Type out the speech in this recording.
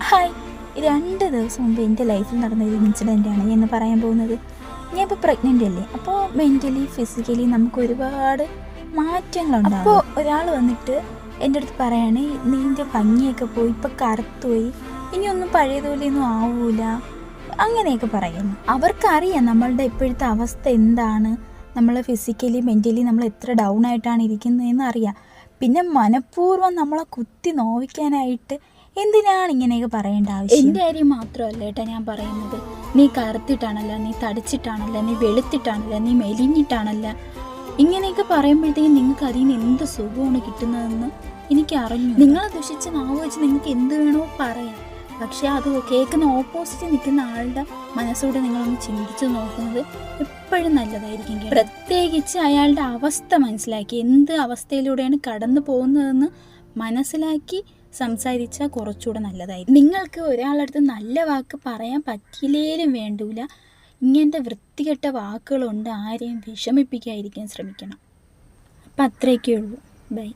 Hi, 2 ദിവസം മുമ്പ് എൻ്റെ ലൈഫിൽ നടന്ന ഒരു ഇൻസിഡൻ്റാണ് ഞാൻ ഇന്ന് പറയാൻ പോകുന്നത്. ഞാൻ ഇപ്പോൾ പ്രഗ്നൻ്റ് അല്ലേ, അപ്പോൾ മെൻ്റലി ഫിസിക്കലി നമുക്ക് ഒരുപാട് മാറ്റങ്ങളുണ്ട്. അപ്പോൾ ഒരാൾ വന്നിട്ട് എൻ്റെ അടുത്ത് പറയാണ്, നിൻ്റെ ഭംഗിയൊക്കെ പോയി, ഇപ്പോൾ കറുത്തുപോയി, ഇനിയൊന്നും പഴയതുപോലെയൊന്നും ആവൂല, അങ്ങനെയൊക്കെ പറയുന്നു. അവർക്കറിയാം നമ്മളുടെ ഇപ്പോഴത്തെ അവസ്ഥ എന്താണ്, നമ്മൾ ഫിസിക്കലി മെൻ്റലി നമ്മൾ എത്ര ഡൗൺ ആയിട്ടാണ് ഇരിക്കുന്നതെന്ന് അറിയാം. പിന്നെ മനഃപൂർവ്വം നമ്മളെ കുത്തി നോവിക്കാനായിട്ട് എന്തിനാണ് ഇങ്ങനെയൊക്കെ പറയേണ്ട ആവശ്യം? എൻ്റെ കാര്യം മാത്രമല്ല ഏട്ടാ ഞാൻ പറയുന്നത്. നീ കറുത്തിട്ടാണല്ല, നീ തടിച്ചിട്ടാണല്ല, നീ വെളുത്തിട്ടാണല്ല, നീ മെലിഞ്ഞിട്ടാണല്ല, ഇങ്ങനെയൊക്കെ പറയുമ്പോഴത്തേക്കും നിങ്ങൾക്ക് അതിൽ നിന്ന് എന്ത് സുഖമാണ് കിട്ടുന്നതെന്ന് എനിക്ക് അറിഞ്ഞു. നിങ്ങളെ ദുഷിച്ച് നാവ് വെച്ച് നിങ്ങൾക്ക് എന്ത് വേണോ പറയാം, പക്ഷേ അത് കേൾക്കുന്ന ഓപ്പോസിറ്റ് നിൽക്കുന്ന ആളുടെ മനസ്സോടെ നിങ്ങളൊന്ന് ചിന്തിച്ച് നോക്കുന്നത് എപ്പോഴും നല്ലതായിരിക്കും. പ്രത്യേകിച്ച് അയാളുടെ അവസ്ഥ മനസ്സിലാക്കി, എന്ത് അവസ്ഥയിലൂടെയാണ് കടന്നു പോകുന്നതെന്ന് മനസ്സിലാക്കി സംസാരിച്ചാൽ കുറച്ചുകൂടെ നല്ലതായിരിക്കും. നിങ്ങൾക്ക് ഒരാളടുത്ത് നല്ല വാക്ക് പറയാൻ പറ്റില്ലേലും വേണ്ടൂല, ഇങ്ങനത്തെ വൃത്തികെട്ട വാക്കുകളുണ്ട് ആരെയും വിഷമിപ്പിക്കാതിരിക്കാൻ ശ്രമിക്കണം. അപ്പം അത്രയൊക്കെ ഉള്ളൂ. ബൈ.